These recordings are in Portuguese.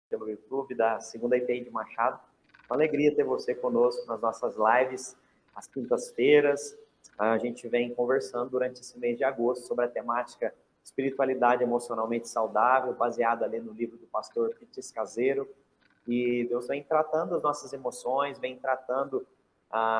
pelo YouTube da Segunda IPI de Machado. Uma alegria ter você conosco nas nossas lives, às quintas-feiras. A gente vem conversando durante esse mês de agosto sobre a temática espiritualidade emocionalmente saudável, baseada ali no livro do pastor Pitis Caseiro. E Deus vem tratando as nossas emoções, vem tratando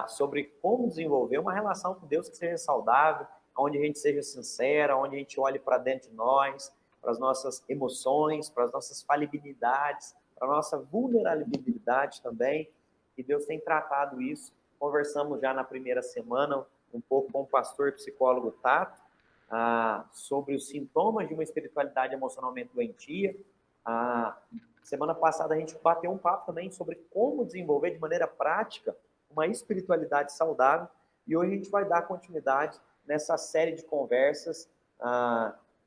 sobre como desenvolver uma relação com Deus que seja saudável, onde a gente seja sincera, onde a gente olhe para dentro de nós, para as nossas emoções, para as nossas falibilidades, para a nossa vulnerabilidade também. E Deus tem tratado isso. Conversamos já na primeira semana um pouco com o pastor e psicólogo Tato, sobre os sintomas de uma espiritualidade emocionalmente doentia. Semana passada a gente bateu um papo também sobre como desenvolver de maneira prática uma espiritualidade saudável. E hoje a gente vai dar continuidade nessa série de conversas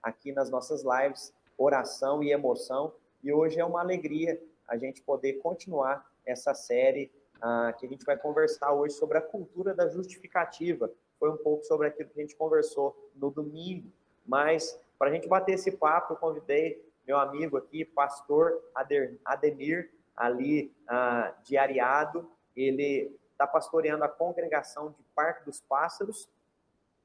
aqui nas nossas lives, oração e emoção. E hoje é uma alegria a gente poder continuar essa série que a gente vai conversar hoje sobre a cultura da justificativa. Foi um pouco sobre aquilo que a gente conversou no domingo, mas para a gente bater esse papo, eu convidei meu amigo aqui, pastor Ademir, ali de Areado. Ele está pastoreando a congregação de Parque dos Pássaros,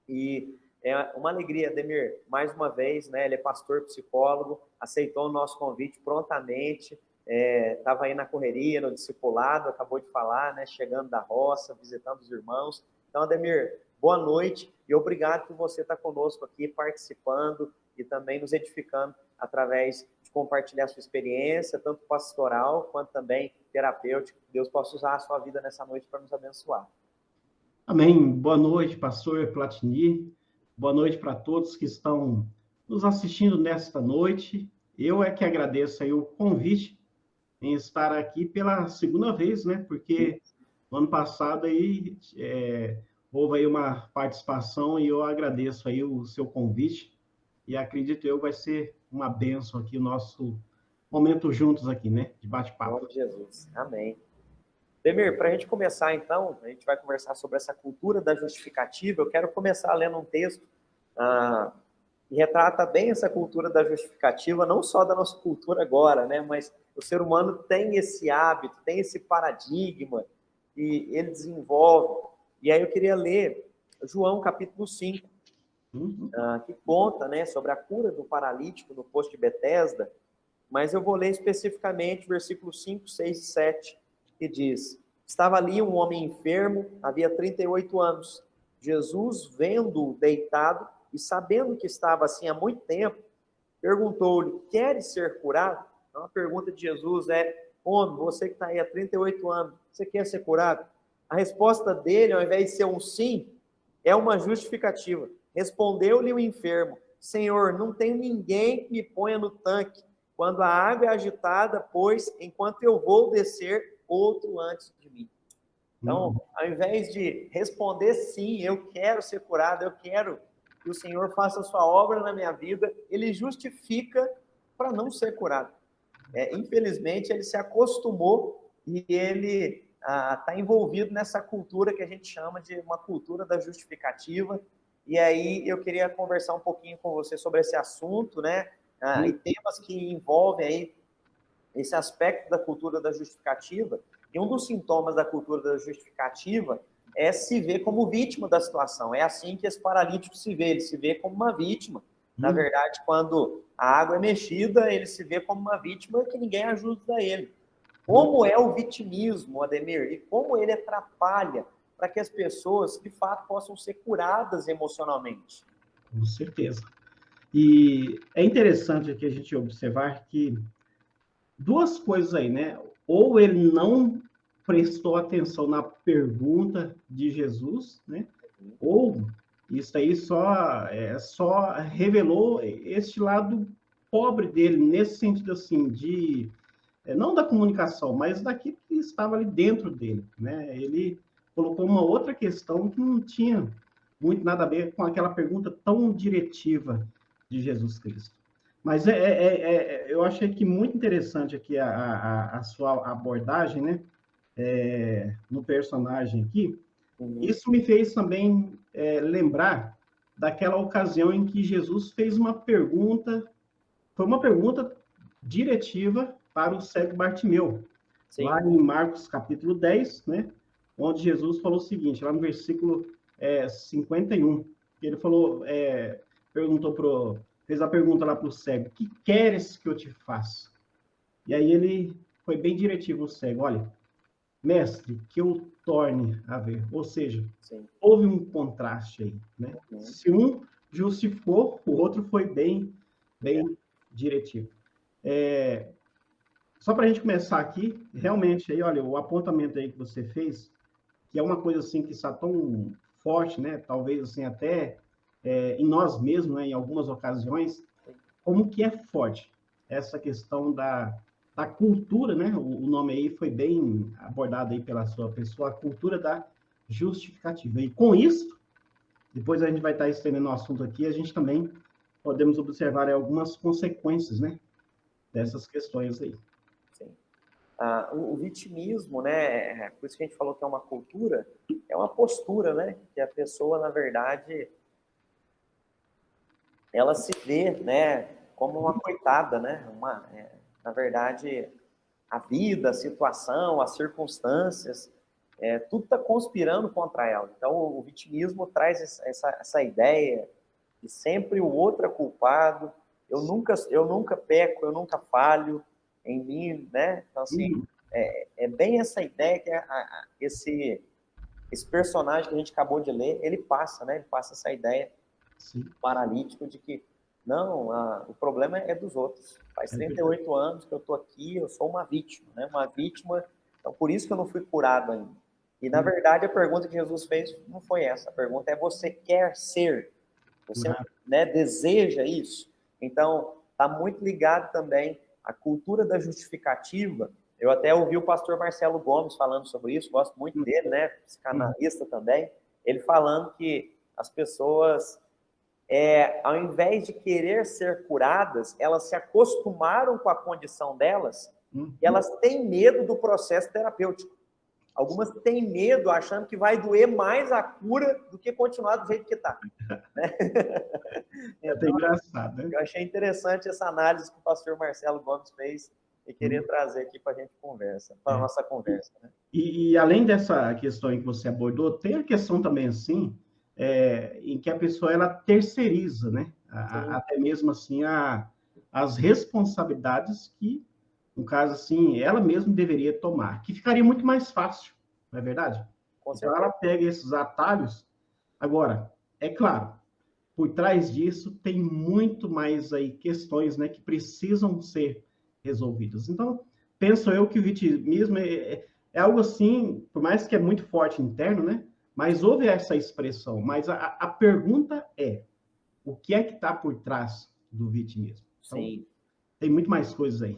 e é uma alegria, Ademir, mais uma vez, né? Ele é pastor, psicólogo, aceitou o nosso convite prontamente, estava aí na correria, no discipulado, acabou de falar, né? Chegando da roça, visitando os irmãos. Então, Ademir, boa noite e obrigado por você estar conosco aqui, participando e também nos edificando através de compartilhar sua experiência, tanto pastoral quanto também terapêutica. Deus possa usar a sua vida nessa noite para nos abençoar. Amém. Boa noite, pastor Platini. Boa noite para todos que estão nos assistindo nesta noite. Eu é que agradeço aí o convite em estar aqui pela segunda vez, né? Porque no ano passado aí houve aí uma participação e eu agradeço aí o seu convite e acredito eu vai ser uma bênção aqui o nosso momento juntos aqui, né? De bate-papo. Em nome de Jesus. Amém. Demir, para a gente começar, então, a gente vai conversar sobre essa cultura da justificativa. Eu quero começar lendo um texto que retrata bem essa cultura da justificativa, não só da nossa cultura agora, né? Mas o ser humano tem esse hábito, tem esse paradigma, e ele desenvolve. E aí eu queria ler João, capítulo 5, que conta, né, sobre a cura do paralítico no poço de Betesda, mas eu vou ler especificamente versículos 5, 6 e 7, que diz: estava ali um homem enfermo, havia 38 anos. Jesus, vendo-o deitado e sabendo que estava assim há muito tempo, perguntou-lhe: queres ser curado? Então a pergunta de Jesus é: homem, você que está aí há 38 anos, você quer ser curado? A resposta dele, ao invés de ser um sim, é uma justificativa. Respondeu-lhe o enfermo: Senhor, não tem ninguém que me ponha no tanque quando a água é agitada, pois enquanto eu vou descer, outro antes de mim. Então, ao invés de responder sim, eu quero ser curado, eu quero que o Senhor faça a sua obra na minha vida, ele justifica para não ser curado. Infelizmente, ele se acostumou e ele está envolvido nessa cultura que a gente chama de uma cultura da justificativa. E aí eu queria conversar um pouquinho com você sobre esse assunto, né? E temas que envolvem aí esse aspecto da cultura da justificativa. E um dos sintomas da cultura da justificativa é se ver como vítima da situação. É assim que esse paralítico se vê, ele se vê como uma vítima. Na verdade, quando a água é mexida, ele se vê como uma vítima que ninguém ajuda ele. Como é o vitimismo, Ademir, e como ele atrapalha para que as pessoas, de fato, possam ser curadas emocionalmente? Com certeza. E é interessante aqui a gente observar que duas coisas aí, né? Ou ele não prestou atenção na pergunta de Jesus, né? Ou isso aí só revelou este lado pobre dele, nesse sentido assim, de não da comunicação, mas daquilo que estava ali dentro dele, né? Ele colocou uma outra questão que não tinha muito nada a ver com aquela pergunta tão diretiva de Jesus Cristo. Mas eu achei que muito interessante aqui a sua abordagem, né? No personagem aqui. Isso me fez também lembrar daquela ocasião em que Jesus fez uma pergunta, foi uma pergunta diretiva para o cego Bartimeu, Sim. lá em Marcos capítulo 10, né? Onde Jesus falou o seguinte, lá no versículo 51, ele falou, fez a pergunta lá para o cego, que queres que eu te faça? E aí ele foi bem diretivo, o cego, olha, mestre, que eu torne a ver. Ou seja, Sim. houve um contraste aí, né? Se um justificou, o outro foi bem diretivo. Só para a gente começar aqui, realmente, aí, olha, o apontamento aí que você fez, que é uma coisa assim que está tão forte, né? Talvez assim até em nós mesmos, né? Em algumas ocasiões, como que é forte essa questão da cultura, né? O nome aí foi bem abordado aí pela sua pessoa, a cultura da justificativa. E com isso, depois a gente vai estar estendendo o assunto aqui, a gente também podemos observar algumas consequências, né? Dessas questões aí. Sim. O vitimismo, né? Por isso que a gente falou que é uma cultura, é uma postura, né? Que a pessoa, na verdade, ela se vê, né? Como uma coitada, né? Na verdade, a vida, a situação, as circunstâncias, tudo está conspirando contra ela. Então, o vitimismo traz essa ideia de sempre o outro é culpado, eu nunca peco, eu nunca falho em mim, né? Então, assim, é bem essa ideia que esse personagem que a gente acabou de ler, ele passa, né? Ele passa essa ideia paralítico de que não, o problema é dos outros. Faz 38 anos que eu estou aqui, eu sou uma vítima, né? Uma vítima, então por isso que eu não fui curado ainda. E na verdade a pergunta que Jesus fez não foi essa. A pergunta é: você quer ser? Você, né, deseja isso? Então está muito ligado também à cultura da justificativa. Eu até ouvi o pastor Marcelo Gomes falando sobre isso, gosto muito dele, né? Psicanalista também. Ele falando que as pessoas, ao invés de querer ser curadas, elas se acostumaram com a condição delas e elas têm medo do processo terapêutico. Algumas têm medo, achando que vai doer mais a cura do que continuar do jeito que está. Né? Então, engraçado, né? Eu achei interessante essa análise que o pastor Marcelo Gomes fez e queria trazer aqui para a gente para a nossa conversa. Né? E além dessa questão que você abordou, tem a questão também, assim, em que a pessoa, ela terceiriza, né? Até mesmo, assim, as responsabilidades que, no caso, assim, ela mesma deveria tomar, que ficaria muito mais fácil, não é verdade? Então, ela pega esses atalhos. Agora, é claro, por trás disso tem muito mais aí questões, né, que precisam ser resolvidas. Então, penso eu que o vitimismo é algo assim, por mais que é muito forte interno, né? Mas houve essa expressão. Mas a pergunta é: o que é que está por trás do vitimismo? Então, sim, tem muito mais coisas aí.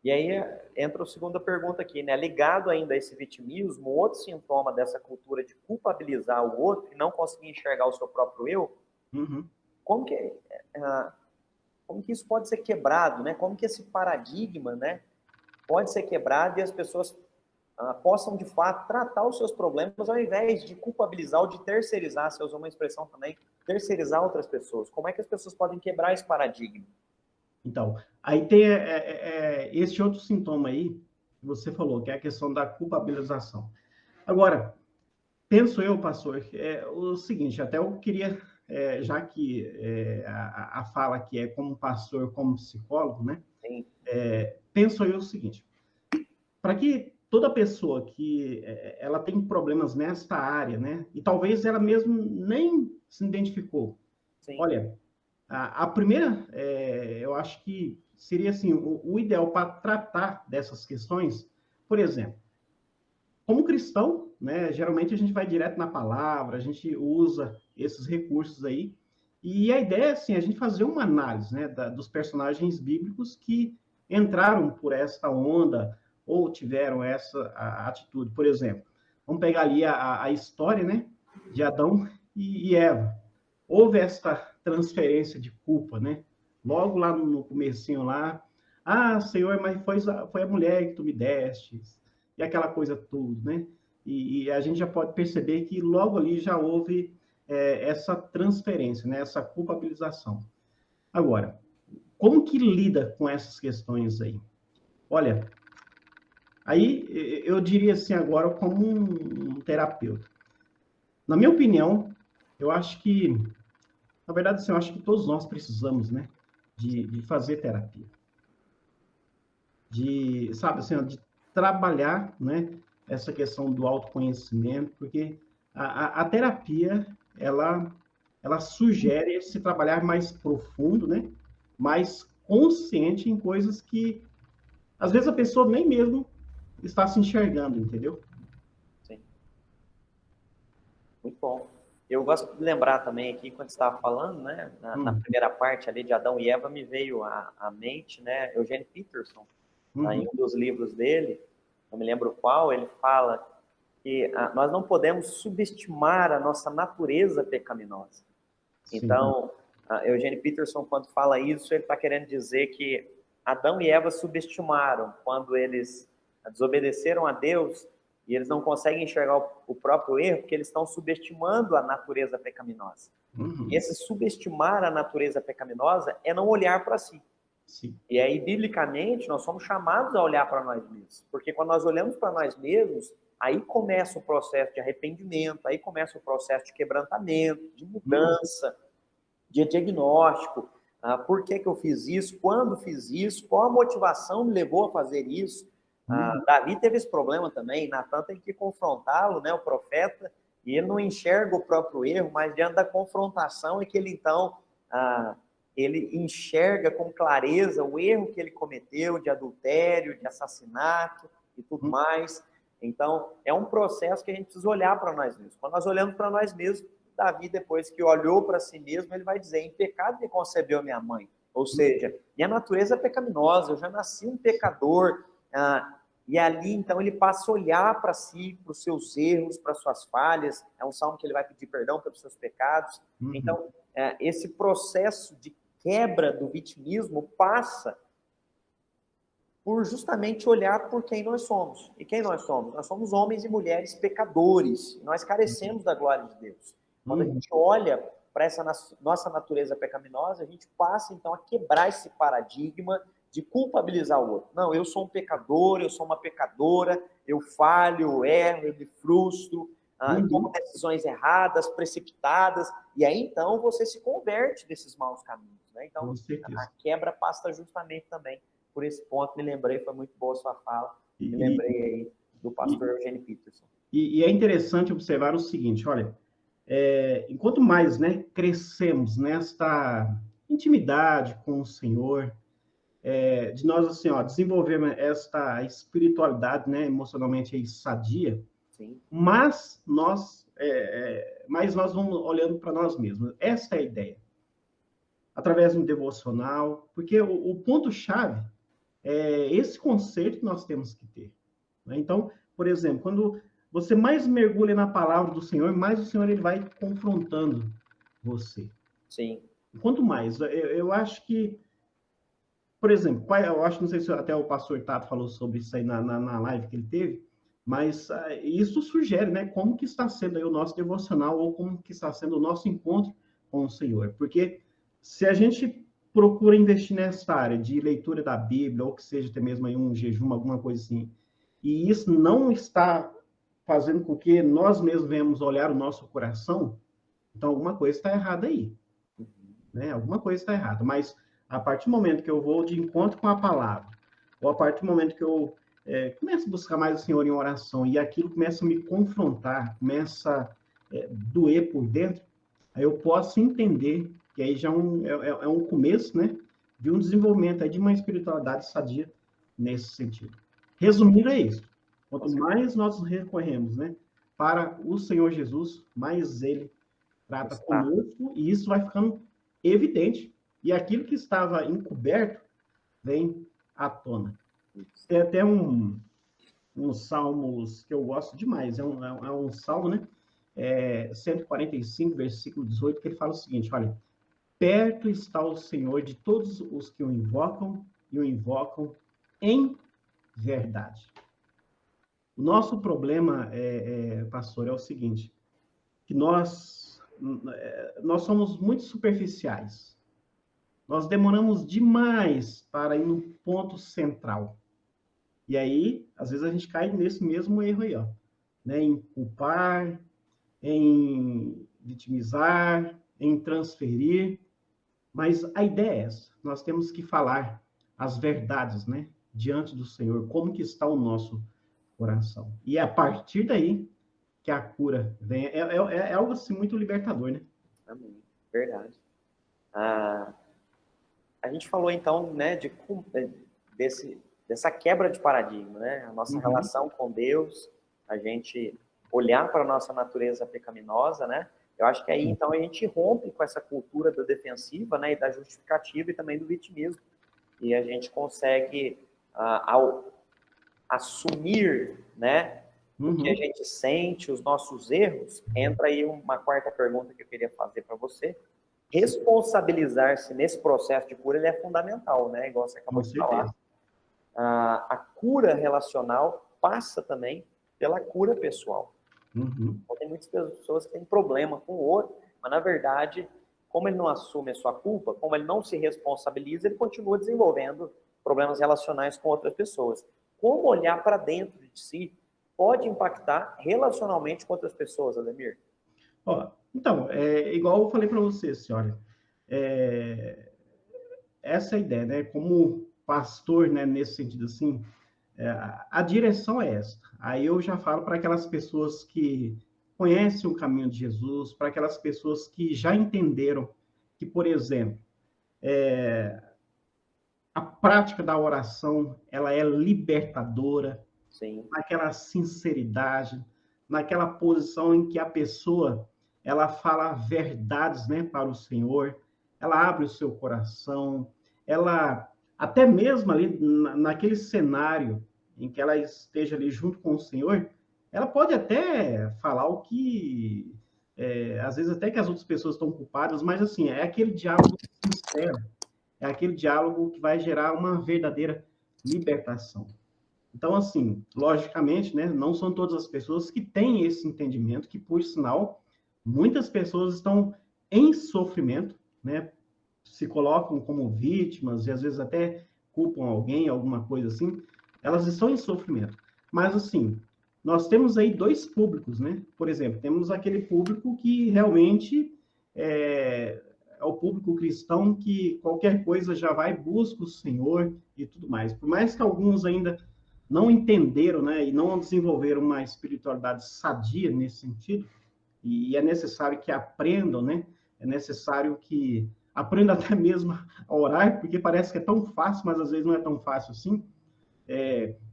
E aí entra a segunda pergunta aqui, né? Ligado ainda a esse vitimismo, outro sintoma dessa cultura de culpabilizar o outro e não conseguir enxergar o seu próprio eu, como que isso pode ser quebrado, né? Como que esse paradigma, né, pode ser quebrado e as pessoas possam, de fato, tratar os seus problemas ao invés de culpabilizar ou de terceirizar, se eu usar uma expressão também, terceirizar outras pessoas. Como é que as pessoas podem quebrar esse paradigma? Então, aí tem esse outro sintoma aí que você falou, que é a questão da culpabilização. Agora, penso eu, pastor, o seguinte, até eu queria, já que a fala aqui é como pastor, como psicólogo, né? Sim. Penso eu o seguinte, para que toda pessoa que ela tem problemas nesta área, né? E talvez ela mesmo nem se identificou. Sim. Olha, a primeira, eu acho que seria assim, o ideal para tratar dessas questões, por exemplo, como cristão, né, geralmente a gente vai direto na palavra, a gente usa esses recursos aí, e a ideia é assim, a gente fazer uma análise, né, dos personagens bíblicos que entraram por esta onda ou tiveram essa atitude. Por exemplo, vamos pegar ali a história, né, de Adão e Eva. Houve esta transferência de culpa, né? Logo lá no comecinho lá, Senhor, mas foi a mulher que tu me deste, e aquela coisa tudo, né? E a gente já pode perceber que logo ali já houve essa transferência, né? Essa culpabilização. Agora, como que lida com essas questões aí? Olha, aí eu diria assim agora como um terapeuta. Na minha opinião, eu acho que, na verdade, assim, eu acho que todos nós precisamos, né, de fazer terapia. De, sabe, assim, de trabalhar, né, essa questão do autoconhecimento, porque a terapia, ela sugere esse trabalhar mais profundo, né, mais consciente em coisas que, às vezes, a pessoa nem mesmo está se enxergando, entendeu? Sim, muito bom. Eu gosto de lembrar também aqui, quando você estava falando, né, na Hum, primeira parte ali de Adão e Eva, me veio à mente, né, Eugene Peterson, em uhum, um dos livros dele, não me lembro qual, ele fala que nós não podemos subestimar a nossa natureza pecaminosa. sim. Então, Eugene Peterson, quando fala isso, ele está querendo dizer que Adão e Eva subestimaram quando eles desobedeceram a Deus e eles não conseguem enxergar o próprio erro porque eles estão subestimando a natureza pecaminosa. E Uhum, esse subestimar a natureza pecaminosa é não olhar para si. sim. E aí, biblicamente, nós somos chamados a olhar para nós mesmos. Porque quando nós olhamos para nós mesmos, aí começa o processo de arrependimento, aí começa o processo de quebrantamento, de Uhum, mudança, de diagnóstico. Por que eu fiz isso? Quando fiz isso? Qual a motivação me levou a fazer isso? uhum, Davi teve esse problema também. Natan tem que confrontá-lo, né, o profeta, e ele não enxerga o próprio erro, mas diante da confrontação é que ele então ele enxerga com clareza o erro que ele cometeu de adultério, de assassinato e tudo uhum, mais. Então, é um processo que a gente precisa olhar para nós mesmos. Quando nós olhamos para nós mesmos, Davi, depois que olhou para si mesmo, ele vai dizer: em pecado me concebeu minha mãe. Ou seja, minha natureza é pecaminosa, eu já nasci um pecador. E ali, então, ele passa a olhar para si, para os seus erros, para as suas falhas. É um salmo que ele vai pedir perdão pelos seus pecados. uhum, Então, esse processo de quebra do vitimismo passa por justamente olhar por quem nós somos. E quem nós somos? Nós somos homens e mulheres pecadores. Nós carecemos da glória de Deus. Quando a uhum, gente olha para essa nossa natureza pecaminosa, a gente passa então a quebrar esse paradigma de culpabilizar o outro. Não, eu sou um pecador, eu sou uma pecadora, eu falho, eu erro, eu me frustro, eu tomo uhum, decisões erradas, precipitadas, e aí então você se converte desses maus caminhos. Né? Então, com a certeza. quebra passa justamente também por esse ponto. Me lembrei, foi muito boa a sua fala, E, me e, lembrei aí do pastor e, Eugênio Peterson. e é interessante observar o seguinte, olha, enquanto mais, né, crescemos nesta intimidade com o Senhor, de nós, assim, ó, desenvolvermos esta espiritualidade, né, emocionalmente aí, sadia, Sim, mais nós vamos olhando para nós mesmos. Esta é a ideia. Através de um devocional, porque o ponto-chave é esse conceito que nós temos que ter. Né? Então, por exemplo, quando você mais mergulha na palavra do Senhor, mais o Senhor ele vai confrontando você. sim, Quanto mais, eu acho que, por exemplo, eu acho, não sei se até o pastor Tato falou sobre isso aí na live que ele teve, mas isso sugere, né, como que está sendo aí o nosso devocional ou como que está sendo o nosso encontro com o Senhor. Porque se a gente procura investir nessa área de leitura da Bíblia, ou que seja até mesmo aí um jejum, alguma coisa assim, e isso não está fazendo com que nós mesmos venhamos olhar o nosso coração, então alguma coisa está errada aí, né? Alguma coisa está errada. Mas a partir do momento que eu vou de encontro com a palavra, ou a partir do momento que eu começo a buscar mais o Senhor em oração e aquilo começa a me confrontar, começa a doer por dentro, aí eu posso entender que aí já é um começo, né, de um desenvolvimento aí de uma espiritualidade sadia nesse sentido. Resumindo, é isso. com Quanto certeza. mais nós recorremos, né, para o Senhor Jesus, mais ele trata Está. conosco e isso vai ficando evidente. E aquilo que estava encoberto vem à tona. Tem até um salmos que eu gosto demais, é um salmo, né? 145, versículo 18, que ele fala o seguinte: olha, perto está o Senhor de todos os que o invocam e o invocam em verdade. O nosso problema, pastor, é o seguinte, que nós somos muito superficiais. Nós demoramos demais para ir no ponto central. E aí, às vezes, a gente cai nesse mesmo erro aí, ó, né? Em culpar, em vitimizar, em transferir. Mas a ideia é essa. Nós temos que falar as verdades, né? Diante do Senhor, como que está o nosso coração. E é a partir daí que a cura vem. É algo assim muito libertador, né? Amém. Verdade. Ah, a gente falou então, né, dessa quebra de paradigma, né? A nossa Uhum. relação com Deus, a gente olhar para a nossa natureza pecaminosa, né? Eu acho que aí então a gente rompe com essa cultura da defensiva, né, e da justificativa e também do vitimismo. E a gente consegue, ao assumir, né, o que a Uhum. gente sente, os nossos erros, entra aí uma quarta pergunta que eu queria fazer para você. Responsabilizar-se nesse processo de cura ele é fundamental, né? Igual você acabou Com de falar. certeza. A cura relacional passa também pela cura pessoal. Uhum. Então, tem muitas pessoas que têm problema com o outro, mas na verdade, como ele não assume a sua culpa, como ele não se responsabiliza, ele continua desenvolvendo problemas relacionais com outras pessoas. Como olhar para dentro de si pode impactar relacionalmente com outras pessoas, Ademir? Ó, então, igual eu falei para você, senhora, é, essa é a ideia, né? Como pastor, né, nesse sentido assim, a direção é essa. Aí eu já falo para aquelas pessoas que conhecem o caminho de Jesus, para aquelas pessoas que já entenderam que, por exemplo, a prática da oração, ela é libertadora, Sim, naquela sinceridade, naquela posição em que a pessoa ela fala verdades, né, para o Senhor, ela abre o seu coração, ela até mesmo ali naquele cenário em que ela esteja ali junto com o Senhor, ela pode até falar o que às vezes até que as outras pessoas estão culpadas, mas assim é aquele diálogo sincero, é aquele diálogo que vai gerar uma verdadeira libertação. Então, assim, logicamente, né, não são todas as pessoas que têm esse entendimento, que, por sinal, muitas pessoas estão em sofrimento, né, se colocam como vítimas e às vezes até culpam alguém, alguma coisa assim, elas estão em sofrimento. Mas, assim, nós temos aí dois públicos, né? Por exemplo, temos aquele público que realmente é o público cristão que qualquer coisa já vai, busca o Senhor e tudo mais. Por mais que alguns ainda não entenderam, né, e não desenvolveram uma espiritualidade sadia nesse sentido, e é necessário que aprendam, né, é necessário que aprendam até mesmo a orar, porque parece que é tão fácil, mas às vezes não é tão fácil assim,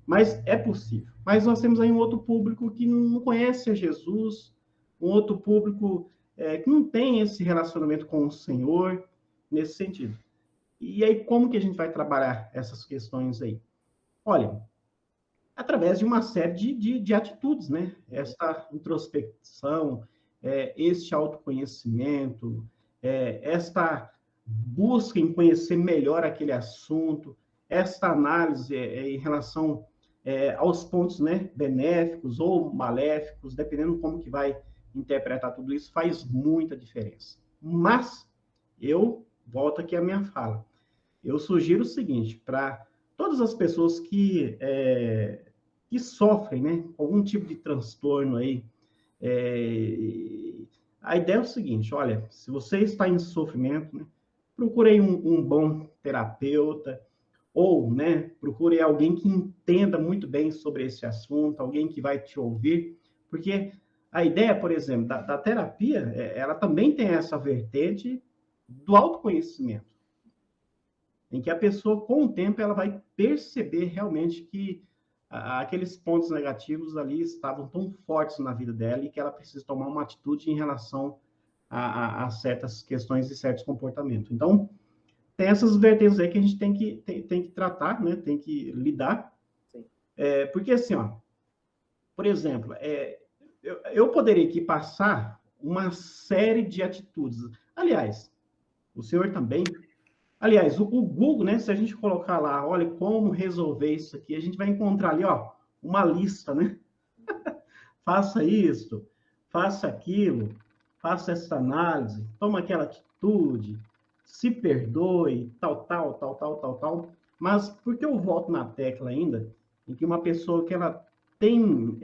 mas é possível. Mas nós temos aí um outro público que não conhece a Jesus, um outro público que não tem esse relacionamento com o Senhor, nesse sentido. E aí, como que a gente vai trabalhar essas questões aí? Olha, através de uma série de atitudes, né? Esta introspecção, este autoconhecimento, esta busca em conhecer melhor aquele assunto, esta análise em relação aos pontos, né, benéficos ou maléficos, dependendo como que vai interpretar tudo isso, faz muita diferença. Mas eu volto aqui à minha fala. Eu sugiro o seguinte, para todas as pessoas que sofrem, né, algum tipo de transtorno aí, é, a ideia é o seguinte, olha, se você está em sofrimento, né, procure aí um bom terapeuta, ou, né, procure alguém que entenda muito bem sobre esse assunto, alguém que vai te ouvir, porque a ideia, por exemplo, da terapia, ela também tem essa vertente do autoconhecimento em que a pessoa, com o tempo, ela vai perceber realmente que aqueles pontos negativos ali estavam tão fortes na vida dela e que ela precisa tomar uma atitude em relação a certas questões e certos comportamentos. Então, tem essas vertentes aí que a gente tem que tratar, né? Tem que lidar. sim. Porque, assim, ó, por exemplo, eu poderia aqui passar uma série de atitudes. Aliás, o senhor também. Aliás, o Google, né? Se a gente colocar lá, olha como resolver isso aqui, a gente vai encontrar ali, ó, uma lista, né? Faça isso, faça aquilo, faça essa análise, toma aquela atitude, se perdoe, tal, tal, tal, tal, tal, tal. Mas por que eu volto na tecla ainda em que uma pessoa que ela tem,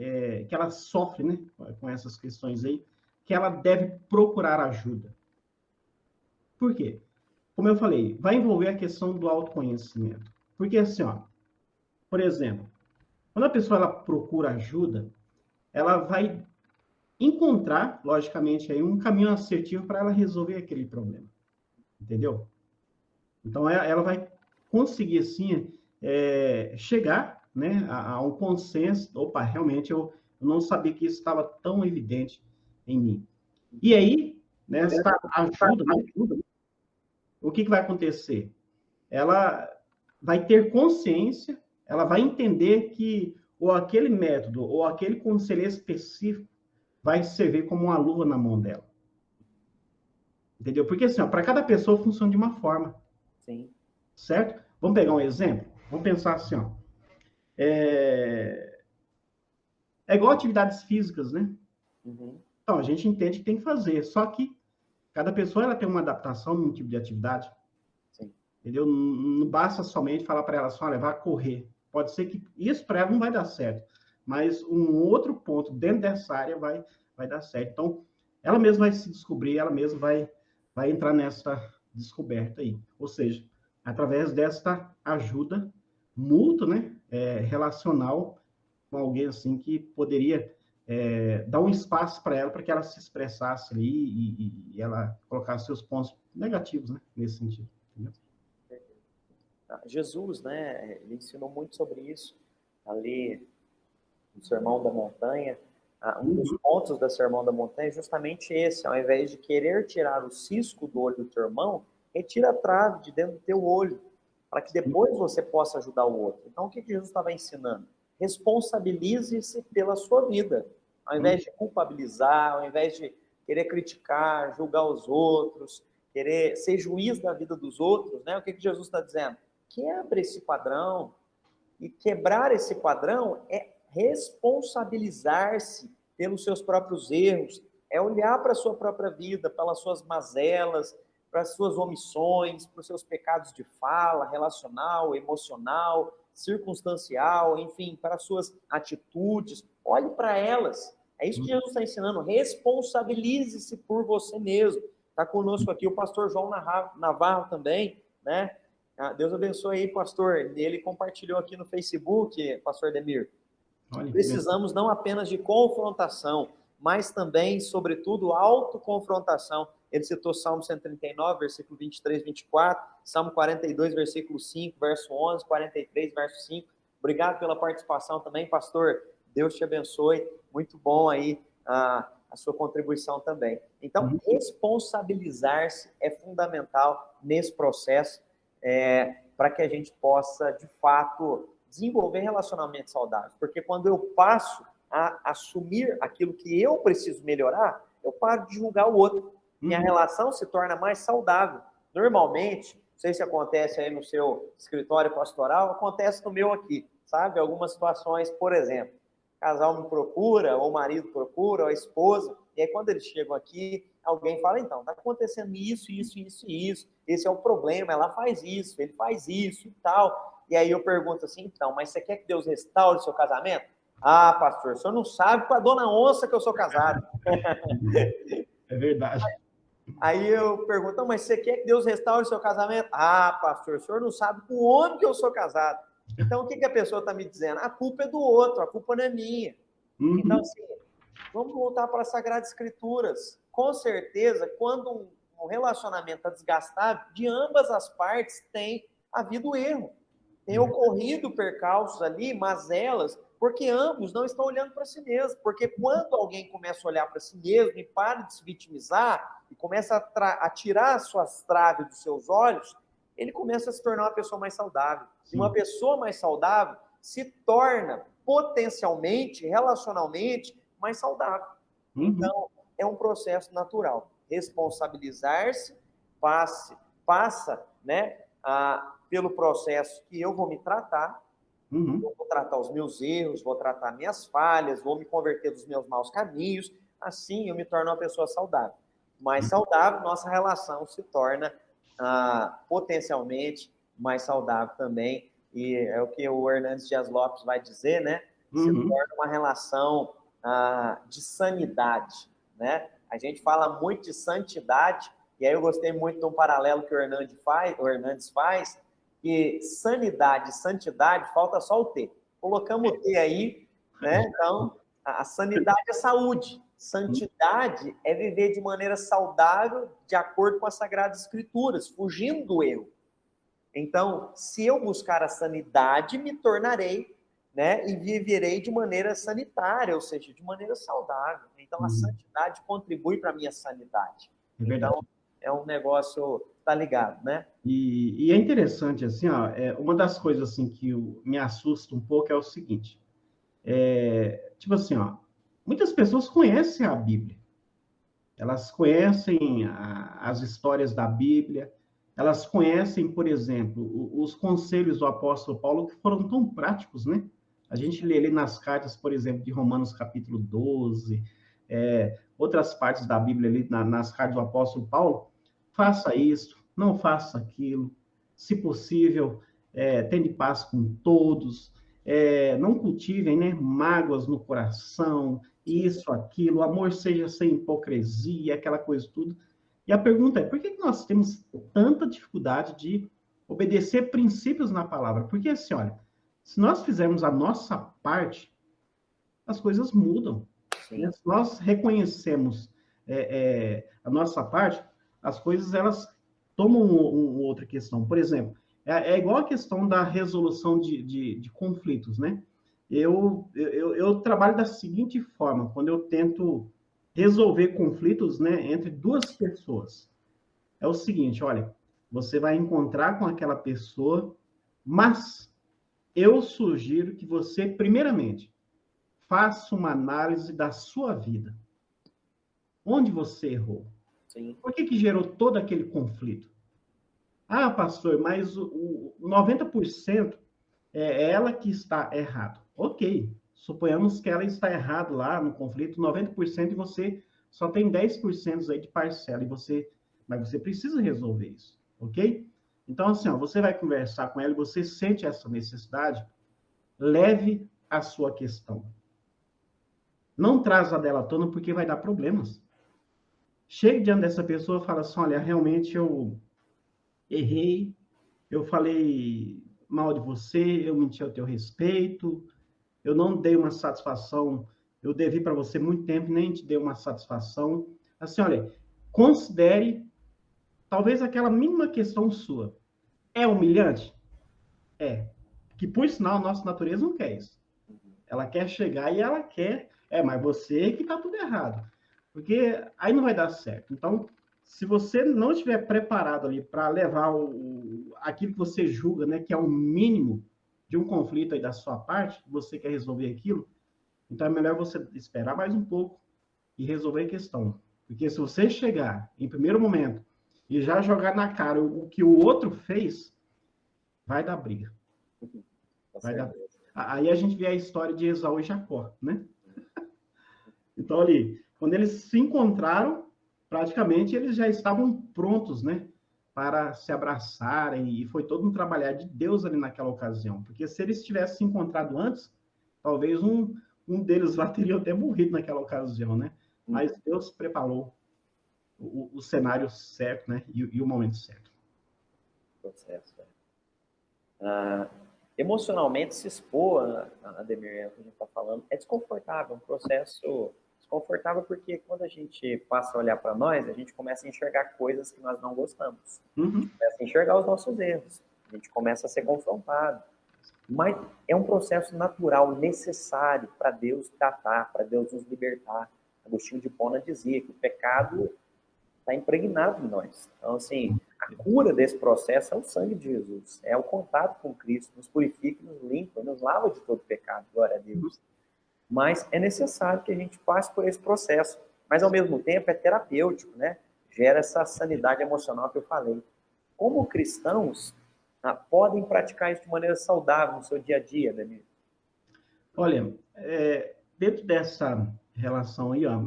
que ela sofre, né, com essas questões aí, que ela deve procurar ajuda. Por quê? Como eu falei, vai envolver a questão do autoconhecimento. Porque assim, ó, por exemplo, quando a pessoa ela procura ajuda, ela vai encontrar, logicamente, aí um caminho assertivo para ela resolver aquele problema. Entendeu? Então, ela vai conseguir, assim, chegar, né, a um consenso. Opa, realmente eu não sabia que isso estava tão evidente em mim. E aí, nessa ajuda, né, o que vai acontecer? Ela vai ter consciência, ela vai entender que ou aquele método ou aquele conselho específico vai servir como uma luva na mão dela. Entendeu? Porque assim, para cada pessoa funciona de uma forma. Sim. Certo? Vamos pegar um exemplo? Vamos pensar assim, ó. É igual atividades físicas, né? Uhum. Então, a gente entende que tem que fazer, só que cada pessoa ela tem uma adaptação num tipo de atividade. Sim. Entendeu? Não basta somente falar para ela assim, olha, vai correr. Pode ser que isso para ela não vai dar certo, mas um outro ponto dentro dessa área vai dar certo. Então, ela mesma vai se descobrir, ela mesma vai entrar nessa descoberta aí. Ou seja, através desta ajuda mútua, né, relacional com alguém assim que poderia dar um espaço para ela, para que ela se expressasse ali e ela colocasse seus pontos negativos, né, nesse sentido. Entendeu? Jesus, né, ele ensinou muito sobre isso ali no Sermão da Montanha. Um dos pontos do Sermão da Montanha é justamente esse: ao invés de querer tirar o cisco do olho do teu irmão, retira a trave de dentro do teu olho, para que depois você possa ajudar o outro. Então, o que Jesus estava ensinando? Responsabilize-se pela sua vida, ao invés de culpabilizar, ao invés de querer criticar, julgar os outros, querer ser juiz da vida dos outros, né? O que Jesus está dizendo? Quebra esse padrão. E quebrar esse padrão é responsabilizar-se pelos seus próprios erros, é olhar para a sua própria vida, pelas suas mazelas, para as suas omissões, para os seus pecados de fala, relacional, emocional, circunstancial, enfim, para as suas atitudes. Olhe para elas. É isso que Jesus está ensinando. Responsabilize-se por você mesmo. Está conosco aqui o pastor João Navarro também, né? Deus abençoe aí, pastor. Ele compartilhou aqui no Facebook, pastor Demir. Precisamos não apenas de confrontação, mas também, sobretudo, autoconfrontação. Ele citou Salmo 139, versículo 23, 24, Salmo 42, versículo 5, verso 11, 43, verso 5. Obrigado pela participação também, pastor. Deus te abençoe. Muito bom aí a sua contribuição também. Então, responsabilizar-se é fundamental nesse processo, para que a gente possa, de fato, desenvolver relacionamentos saudáveis. Porque quando eu passo a assumir aquilo que eu preciso melhorar, eu paro de julgar o outro. Minha relação se torna mais saudável. Normalmente, não sei se acontece aí no seu escritório pastoral, acontece no meu aqui, sabe? Algumas situações, por exemplo, o casal me procura, ou o marido procura, ou a esposa, e aí quando eles chegam aqui, alguém fala, então, está acontecendo isso, isso, isso e isso, esse é o problema, ela faz isso, ele faz isso e tal. E aí eu pergunto assim, então, mas você quer que Deus restaure o seu casamento? Ah, pastor, o senhor não sabe com a dona onça que eu sou casado. É verdade. Aí eu pergunto, mas você quer que Deus restaure o seu casamento? Ah, pastor, o senhor não sabe com o homem que eu sou casado. Então, o que a pessoa está me dizendo? A culpa é do outro, a culpa não é minha. Então, assim, vamos voltar para as Sagradas Escrituras. Com certeza, quando um relacionamento está desgastado, de ambas as partes tem havido erro. Tem ocorrido percalços ali, mazelas, porque ambos não estão olhando para si mesmos. Porque quando alguém começa a olhar para si mesmo e para de se vitimizar e começa a tirar as suas traves dos seus olhos, ele começa a se tornar uma pessoa mais saudável. E uma pessoa mais saudável se torna potencialmente, relacionalmente, mais saudável. Então, é um processo natural. Responsabilizar-se passa, né, pelo processo que eu vou me tratar, eu vou tratar os meus erros, vou tratar minhas falhas, vou me converter dos meus maus caminhos, assim eu me torno uma pessoa saudável. Mais saudável, nossa relação se torna potencialmente mais saudável também, e é o que o Hernandes Dias Lopes vai dizer, né? Se Uhum. torna uma relação de sanidade, né? A gente fala muito de santidade, e aí eu gostei muito de um paralelo que o Hernandes faz, que sanidade e santidade, falta só o T. Colocamos o T aí, né? Então, a sanidade é saúde. Santidade é viver de maneira saudável, de acordo com as Sagradas Escrituras, fugindo do erro. Então, se eu buscar a sanidade, me tornarei, né, e viverei de maneira sanitária, ou seja, de maneira saudável. Então, a santidade contribui para a minha sanidade. É verdade. Então, é um negócio, tá ligado, né? E é interessante, assim, ó, uma das coisas, assim, que me assusta um pouco é o seguinte, tipo assim, ó, muitas pessoas conhecem a Bíblia, elas conhecem as histórias da Bíblia, elas conhecem, por exemplo, os conselhos do apóstolo Paulo, que foram tão práticos, né? A gente lê ali nas cartas, por exemplo, de Romanos capítulo 12, outras partes da Bíblia ali nas cartas do apóstolo Paulo, faça isso, não faça aquilo, se possível, tende paz com todos, não cultivem, né, mágoas no coração, isso, aquilo, o amor seja sem hipocrisia, aquela coisa tudo. E a pergunta é, por que nós temos tanta dificuldade de obedecer princípios na palavra? Porque assim, olha, se nós fizermos a nossa parte, as coisas mudam. Né? Se nós reconhecemos a nossa parte, as coisas, elas tomam outra questão. Por exemplo, é igual a questão da resolução de conflitos, né? Eu trabalho da seguinte forma, quando eu tento resolver conflitos, né, entre duas pessoas. É o seguinte, olha, você vai encontrar com aquela pessoa, mas eu sugiro que você, primeiramente, faça uma análise da sua vida. Onde você errou? Sim. Por que gerou todo aquele conflito? Ah, pastor, mas o 90% é ela que está errado. Ok, suponhamos que ela está errada lá no conflito, 90% e você só tem 10% aí de parcela, mas você precisa resolver isso, ok? Então, assim, ó, você vai conversar com ela e você sente essa necessidade, leve a sua questão. Não traz a dela à tona porque vai dar problemas. Chegue diante dessa pessoa e fala assim, olha, realmente eu errei, eu falei mal de você, eu menti ao teu respeito, eu não dei uma satisfação, eu devi para você muito tempo, nem te dei uma satisfação. Assim, olha, considere talvez aquela mínima questão sua. É humilhante? É. Que, por sinal, a nossa natureza não quer isso. Ela quer chegar e ela quer, mas você que está tudo errado. Porque aí não vai dar certo. Então, se você não estiver preparado ali para levar aquilo que você julga, né, que é o mínimo de um conflito aí da sua parte, você quer resolver aquilo, então é melhor você esperar mais um pouco e resolver a questão. Porque se você chegar em primeiro momento e já jogar na cara o que o outro fez, vai dar briga. Vai dar... Aí a gente vê a história de Esaú e Jacó, né? Então ali, quando eles se encontraram, praticamente eles já estavam prontos, né? Para se abraçarem, e foi todo um trabalhar de Deus ali naquela ocasião. Porque se eles tivessem se encontrado antes, talvez um deles lá teria até morrido naquela ocasião, né? Mas Deus preparou o cenário certo, né? E o momento certo. Processo. Emocionalmente se expor, Ademir, o que a gente está falando, é desconfortável, um processo desconfortável porque quando a gente passa a olhar para nós, a gente começa a enxergar coisas que nós não gostamos. A gente começa a enxergar os nossos erros, a gente começa a ser confrontado. Mas é um processo natural, necessário para Deus tratar, para Deus nos libertar. Agostinho de Hipona dizia que o pecado está impregnado em nós. Então, assim, a cura desse processo é o sangue de Jesus, é o contato com Cristo, nos purifica, nos limpa, nos lava de todo pecado, glória a Deus. Mas é necessário que a gente passe por esse processo. Mas, ao mesmo tempo, é terapêutico, né? Gera essa sanidade emocional que eu falei. Como cristãos, podem praticar isso de maneira saudável no seu dia a dia, Danilo? Olha, dentro dessa relação aí, ó,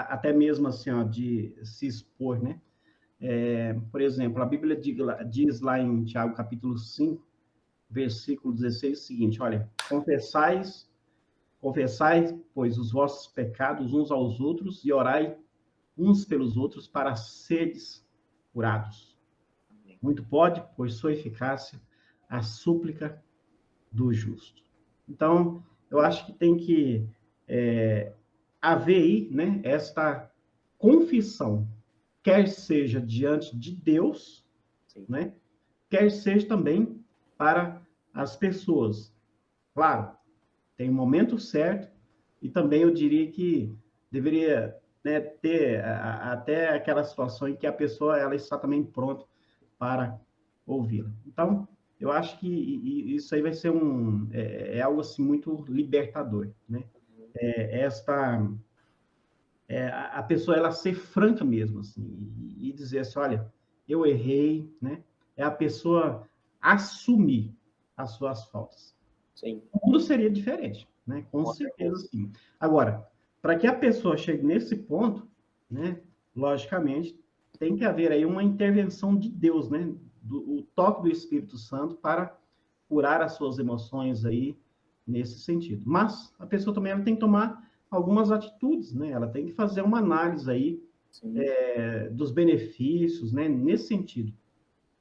até mesmo assim, ó, de se expor, né? Por exemplo, a Bíblia diz lá em Tiago, capítulo 5, versículo 16, é o seguinte, olha, confessai, pois, os vossos pecados uns aos outros e orai uns pelos outros para seres curados. Muito pode, pois sua eficácia, a súplica do justo. Então, eu acho que tem que haver aí, né, esta confissão, quer seja diante de Deus, né, quer seja também para as pessoas. Claro, tem um momento certo, e também eu diria que deveria, né, ter até aquela situação em que a pessoa ela está também pronta para ouvi-la. Então, eu acho que isso aí vai ser algo assim muito libertador, né? A pessoa ela ser franca mesmo, assim, e dizer assim, olha, eu errei, né? É a pessoa assumir as suas faltas. Sim. Tudo seria diferente, né? Com certeza, sim. Agora, para que a pessoa chegue nesse ponto, né? Logicamente, tem que haver aí uma intervenção de Deus, né? O toque do Espírito Santo para curar as suas emoções aí nesse sentido. Mas a pessoa também ela tem que tomar algumas atitudes, né? Ela tem que fazer uma análise aí dos benefícios, né? Nesse sentido.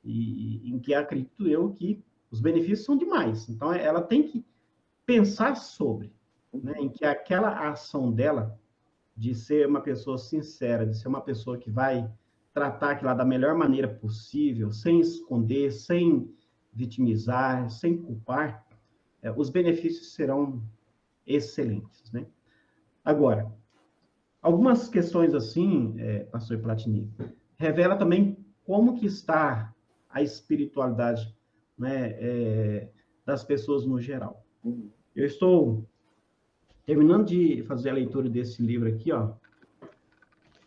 E em que acredito eu que os benefícios são demais. Então, ela tem que pensar sobre, né? Em que aquela ação dela de ser uma pessoa sincera, de ser uma pessoa que vai tratar aquilo da melhor maneira possível, sem esconder, sem vitimizar, sem culpar, os benefícios serão excelentes, né? Agora, algumas questões assim, pastor Platini, revela também como que está a espiritualidade, né, das pessoas no geral. Eu estou terminando de fazer a leitura desse livro aqui, ó.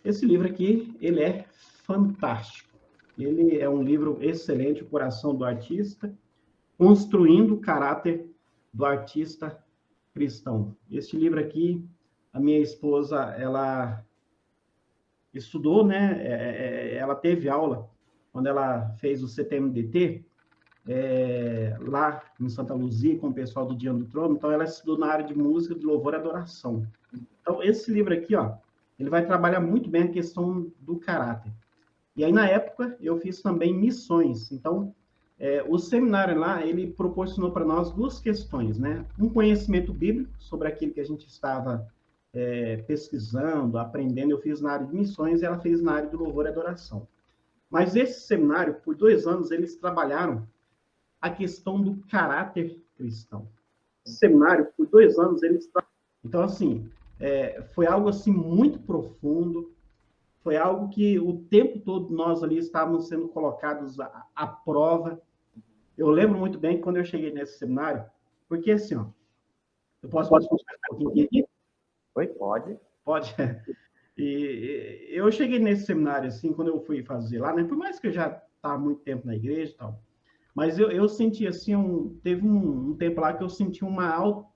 Esse livro aqui, ele é fantástico. Ele é um livro excelente, O Coração do Artista, Construindo o Caráter do Artista Cristão. Este livro aqui, a minha esposa, ela estudou, né? Ela teve aula quando ela fez o CTMDT, lá em Santa Luzia, com o pessoal do Diante do Trono. Então, ela estudou na área de música, de louvor e adoração. Então, esse livro aqui, ó, ele vai trabalhar muito bem a questão do caráter. E aí, na época, eu fiz também missões. Então, o seminário lá, ele proporcionou para nós duas questões, né? Um conhecimento bíblico sobre aquilo que a gente estava pesquisando, aprendendo. Eu fiz na área de missões e ela fez na área de louvor e adoração. Mas esse seminário, por 2 anos, eles trabalharam a questão do caráter cristão. Esse seminário, por 2 anos, eles... Então, assim, foi algo assim muito profundo, foi algo que o tempo todo nós ali estávamos sendo colocados à prova. Eu lembro muito bem que quando eu cheguei nesse seminário, porque assim, ó, eu posso contar um pouquinho aqui? Oi, pode. Pode. E eu cheguei nesse seminário, assim, quando eu fui fazer lá, né? Por mais que eu já estava há muito tempo na igreja e tal, mas eu senti, assim, teve um tempo lá que eu senti vamos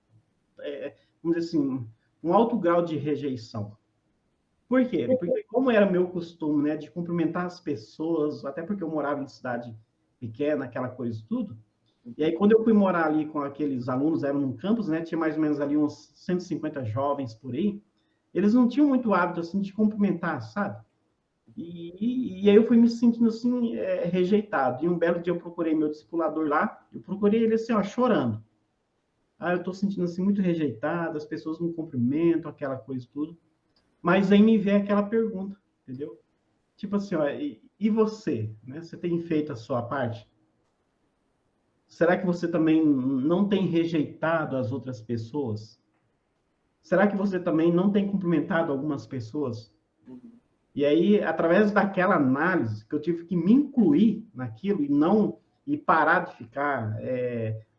dizer assim, um alto grau de rejeição. Por quê? Porque como era meu costume, né, de cumprimentar as pessoas, até porque eu morava em cidade pequena, aquela coisa tudo, e aí quando eu fui morar ali com aqueles alunos, eram num campus, né, tinha mais ou menos ali uns 150 jovens por aí, eles não tinham muito hábito, assim, de cumprimentar, sabe? E aí eu fui me sentindo, assim, rejeitado. E um belo dia eu procurei meu discipulador lá, eu procurei ele, assim, ó, chorando. Ah, eu tô sentindo, assim, muito rejeitado, as pessoas não cumprimentam, aquela coisa tudo. Mas aí me vem aquela pergunta, entendeu? Tipo assim, ó, e você? Né? Você tem feito a sua parte? Será que você também não tem rejeitado as outras pessoas? Será que você também não tem cumprimentado algumas pessoas? E aí, através daquela análise, que eu tive que me incluir naquilo e parar de ficar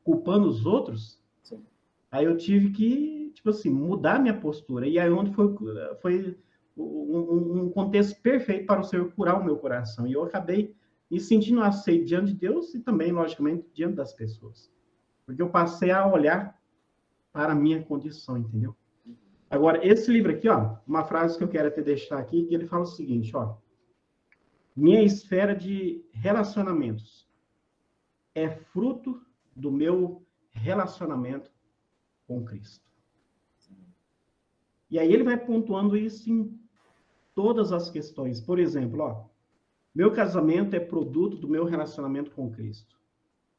culpando os outros, sim, aí eu tive que, tipo assim, mudar minha postura. E aí onde foi um contexto perfeito para o Senhor curar o meu coração. E eu acabei me sentindo aceito diante de Deus e também, logicamente, diante das pessoas. Porque eu passei a olhar para a minha condição, entendeu? Agora, esse livro aqui, ó, uma frase que eu quero até deixar aqui, que ele fala o seguinte, ó. Minha esfera de relacionamentos é fruto do meu relacionamento com Cristo. E aí ele vai pontuando isso em todas as questões. Por exemplo, ó, meu casamento é produto do meu relacionamento com Cristo.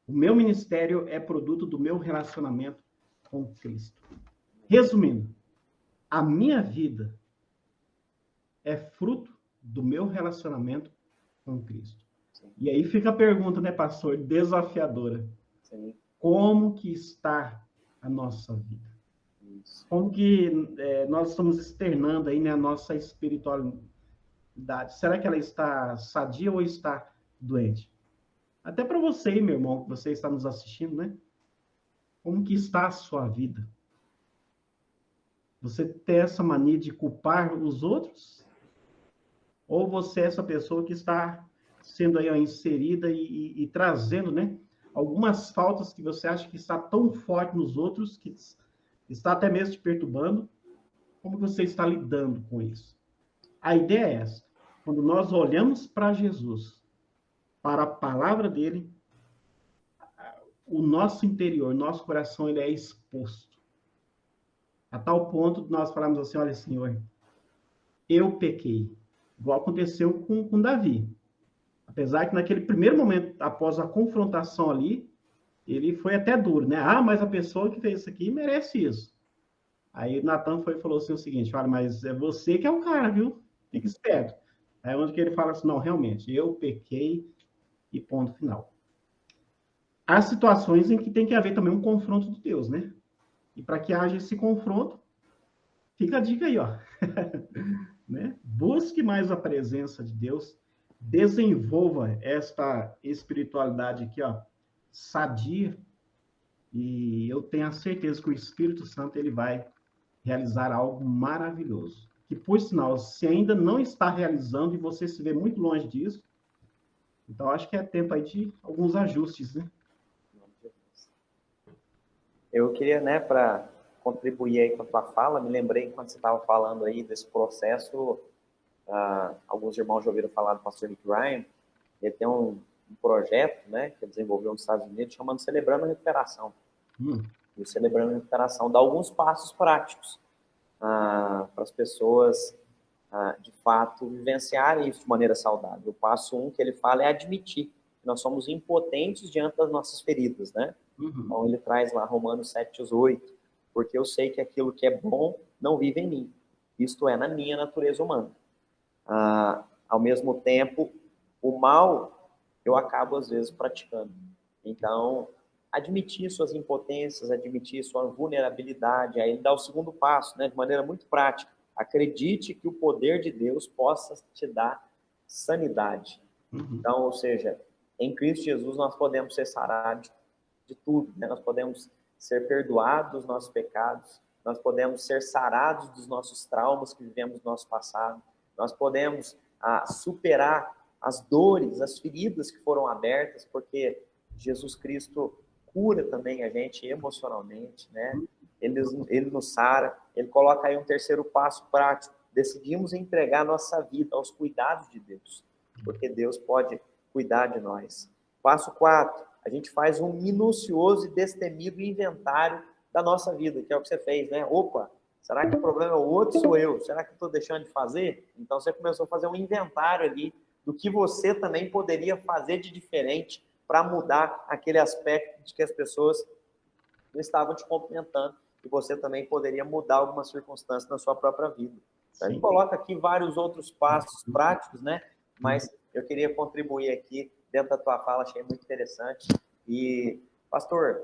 O meu ministério é produto do meu relacionamento com Cristo. Resumindo, a minha vida é fruto do meu relacionamento com Cristo. Sim. E aí fica a pergunta, né, pastor, desafiadora. Sim. Como que está a nossa vida? Isso. Como que nós estamos externando aí, né, a nossa espiritualidade? Será que ela está sadia ou está doente? Até para você, meu irmão, que você está nos assistindo, né? Como que está a sua vida? Você tem essa mania de culpar os outros? Ou você é essa pessoa que está sendo aí ó, inserida e trazendo, né? Algumas faltas que você acha que está tão forte nos outros, que está até mesmo te perturbando. Como você está lidando com isso? A ideia é essa. Quando nós olhamos para Jesus, para a palavra dele, o nosso interior, nosso coração, ele é exposto. A tal ponto de nós falarmos assim, olha, Senhor, eu pequei. Igual aconteceu com Davi. Apesar que naquele primeiro momento, após a confrontação ali, ele foi até duro, né? Ah, mas a pessoa que fez isso aqui merece isso. Aí Natan foi e falou assim o seguinte, olha, mas é você que é o cara, viu? Fica esperto. Aí onde que ele fala assim, não, realmente, eu pequei e ponto final. Há situações em que tem que haver também um confronto de Deus, né? E para que haja esse confronto, fica a dica aí, ó. Né? Busque mais a presença de Deus, desenvolva esta espiritualidade aqui, ó, sadia, e eu tenho a certeza que o Espírito Santo ele vai realizar algo maravilhoso. Que, por sinal, se ainda não está realizando e você se vê muito longe disso, então acho que é tempo aí de alguns ajustes, né? Eu queria, né, para contribuir aí com a tua fala, me lembrei quando você estava falando aí desse processo, alguns irmãos já ouviram falar do pastor Rick Ryan, ele tem um projeto, né, que ele desenvolveu nos Estados Unidos, chamando Celebrando a Recuperação. E o Celebrando a Recuperação dá alguns passos práticos para as pessoas, de fato, vivenciarem isso de maneira saudável. O passo 1 que ele fala é admitir que nós somos impotentes diante das nossas feridas, né? Então, ele traz lá Romanos 7:18, porque eu sei que aquilo que é bom não vive em mim, isto é, na minha natureza humana. Ao mesmo tempo, o mal eu acabo, às vezes, praticando. Então, admitir suas impotências, admitir sua vulnerabilidade, aí ele dá o segundo passo, né, de maneira muito prática. Acredite que o poder de Deus possa te dar sanidade. Então, ou seja, em Cristo Jesus nós podemos ser sarados de tudo, né? Nós podemos ser perdoados dos nossos pecados, nós podemos ser sarados dos nossos traumas que vivemos no nosso passado, nós podemos superar as dores, as feridas que foram abertas, porque Jesus Cristo cura também a gente emocionalmente, né? Ele nos sara, ele coloca aí um terceiro passo prático, decidimos entregar nossa vida aos cuidados de Deus, porque Deus pode cuidar de nós. Passo 4, a gente faz um minucioso e destemido inventário da nossa vida, que é o que você fez, né? Opa, será que o problema é o outro ou sou eu? Será que eu estou deixando de fazer? Então você começou a fazer um inventário ali do que você também poderia fazer de diferente para mudar aquele aspecto de que as pessoas não estavam te cumprimentando e você também poderia mudar algumas circunstâncias na sua própria vida. Então, a gente coloca aqui vários outros passos práticos, né? Mas eu queria contribuir aqui dentro da tua fala, achei muito interessante. E, pastor,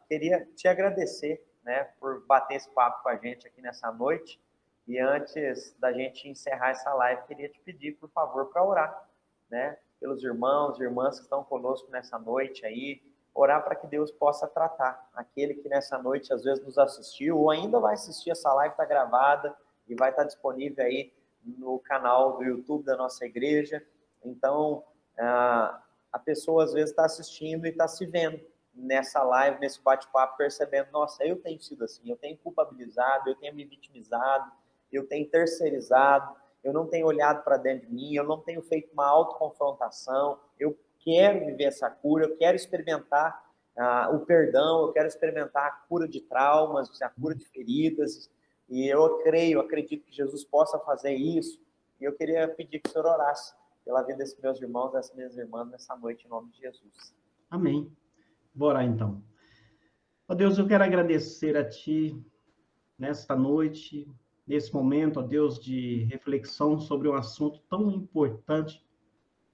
queria te agradecer, né, por bater esse papo com a gente aqui nessa noite. E antes da gente encerrar essa live, queria te pedir, por favor, para orar, né, pelos irmãos e irmãs que estão conosco nessa noite aí, orar para que Deus possa tratar aquele que nessa noite às vezes nos assistiu ou ainda vai assistir, essa live está gravada e vai estar disponível aí no canal do YouTube da nossa igreja. Então, a pessoa às vezes está assistindo e está se vendo nessa live, nesse bate-papo, percebendo, nossa, eu tenho sido assim, eu tenho culpabilizado, eu tenho me vitimizado, eu tenho terceirizado, eu não tenho olhado para dentro de mim, eu não tenho feito uma autoconfrontação, eu quero viver essa cura, eu quero experimentar o perdão, eu quero experimentar a cura de traumas, a cura de feridas, e eu acredito que Jesus possa fazer isso, e eu queria pedir que o Senhor orasse pela vida desses meus irmãos, dessas minhas irmãs, nessa noite, em nome de Jesus. Amém. Vou orar então. Ó Deus, eu quero agradecer a Ti nesta noite, nesse momento, ó Deus, de reflexão sobre um assunto tão importante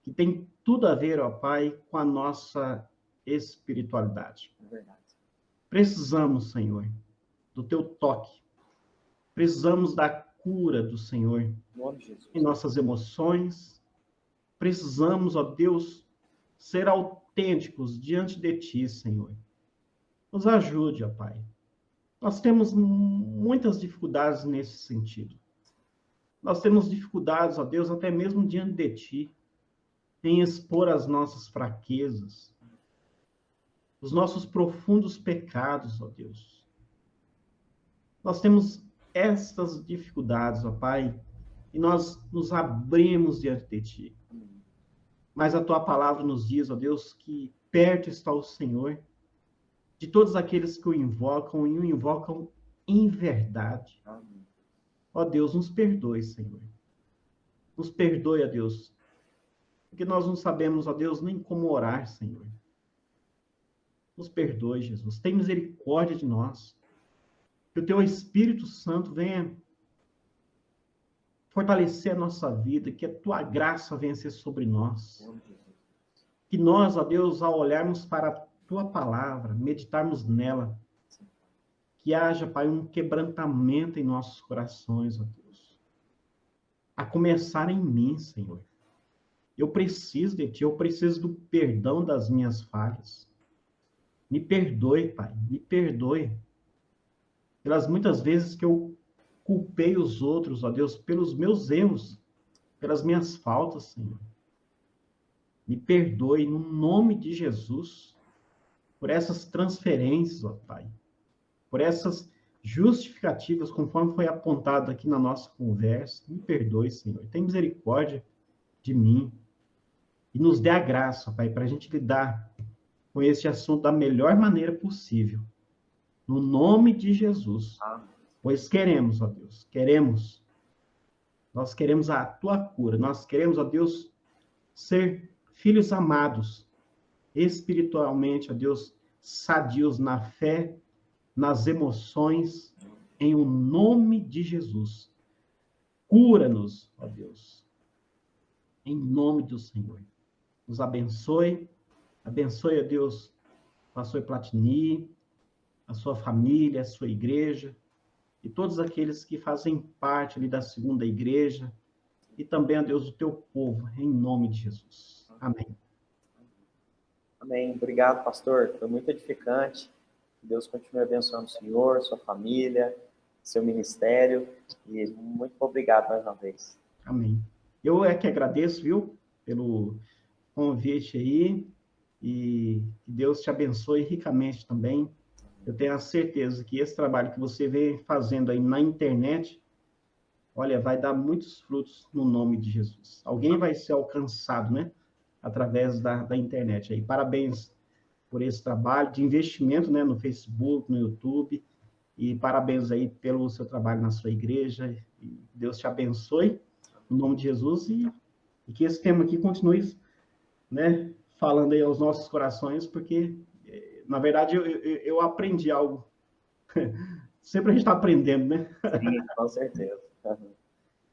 que tem tudo a ver, ó Pai, com a nossa espiritualidade. É verdade. Precisamos, Senhor, do Teu toque. Precisamos da cura do Senhor Em nome de Jesus. em nossas emoções. Precisamos, ó Deus, ser autênticos diante de Ti, Senhor. Nos ajude, ó Pai. Nós temos muitas dificuldades nesse sentido. Nós temos dificuldades, ó Deus, até mesmo diante de Ti, em expor as nossas fraquezas, os nossos profundos pecados, ó Deus. Nós temos estas dificuldades, ó Pai, e nós nos abrimos diante de Ti. Mas a Tua palavra nos diz, ó Deus, que perto está o Senhor de todos aqueles que o invocam e o invocam em verdade. Amém. Ó Deus, nos perdoe, Senhor. Nos perdoe, ó Deus, porque nós não sabemos, ó Deus, nem como orar, Senhor. Nos perdoe, Jesus. Tem misericórdia de nós. Que o Teu Espírito Santo venha fortalecer a nossa vida, que a Tua graça venha ser sobre nós. Que nós, ó Deus, ao olharmos para a Tua palavra, meditarmos nela, que haja, Pai, um quebrantamento em nossos corações, ó Deus. A começar em mim, Senhor. Eu preciso de Ti, eu preciso do perdão das minhas falhas. Me perdoe, Pai, me perdoe. Pelas muitas vezes que eu culpei os outros, ó Deus, pelos meus erros, pelas minhas faltas, Senhor. Me perdoe no nome de Jesus, por essas transferências, ó Pai, por essas justificativas, conforme foi apontado aqui na nossa conversa. Me perdoe, Senhor. Tem misericórdia de mim. E nos dê a graça, Pai, para a gente lidar com esse assunto da melhor maneira possível. No nome de Jesus. Pois queremos, ó Deus, queremos. Nós queremos a Tua cura. Nós queremos, ó Deus, ser filhos amados, espiritualmente, ó Deus, sadios na fé, nas emoções, em o nome de Jesus. Cura-nos, ó Deus, em nome do Senhor. Nos abençoe, abençoe, ó Deus, o pastor Platini, a sua família, a sua igreja, e todos aqueles que fazem parte ali da segunda igreja, e também, ó Deus, o Teu povo, em nome de Jesus. Amém. Amém. Obrigado, pastor. Foi muito edificante. Que Deus continue abençoando o senhor, sua família, seu ministério. E muito obrigado mais uma vez. Amém. Eu é que agradeço, viu, pelo convite aí. E que Deus te abençoe ricamente também. Eu tenho a certeza que esse trabalho que você vem fazendo aí na internet, olha, vai dar muitos frutos no nome de Jesus. Alguém vai ser alcançado, né? Através da internet aí. Parabéns por esse trabalho de investimento, né? No Facebook, no YouTube. E parabéns aí pelo seu trabalho na sua igreja. E Deus te abençoe, no nome de Jesus. E que esse tema aqui continue, né? Falando aí aos nossos corações, porque, na verdade, eu aprendi algo. Sempre a gente está aprendendo, né? Sim, com certeza.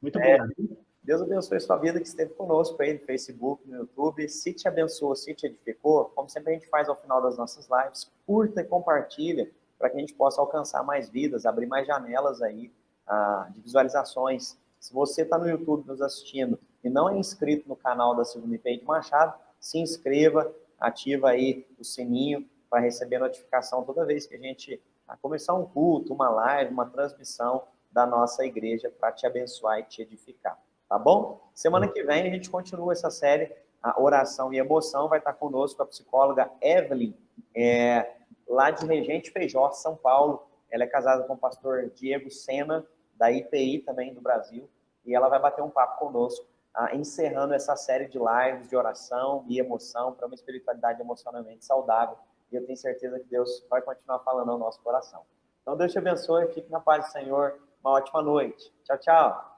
Muito obrigado. Deus abençoe sua vida que esteve conosco aí no Facebook, no YouTube. Se te abençoou, se te edificou, como sempre a gente faz ao final das nossas lives, curta e compartilha para que a gente possa alcançar mais vidas, abrir mais janelas aí de visualizações. Se você está no YouTube nos assistindo e não é inscrito no canal da Segunda IPI de Machado, se inscreva, ativa aí o sininho para receber notificação toda vez que a gente começar um culto, uma live, uma transmissão da nossa igreja para te abençoar e te edificar. Tá bom? Semana que vem a gente continua essa série, a Oração e Emoção. Vai estar conosco a psicóloga Evelyn, lá de Regente Feijó, São Paulo. Ela é casada com o pastor Diego Sena, da IPI também do Brasil. E ela vai bater um papo conosco, encerrando essa série de lives de oração e emoção para uma espiritualidade emocionalmente saudável. e eu tenho certeza que Deus vai continuar falando ao nosso coração. Então, Deus te abençoe, fique na paz do Senhor, uma ótima noite. Tchau, tchau.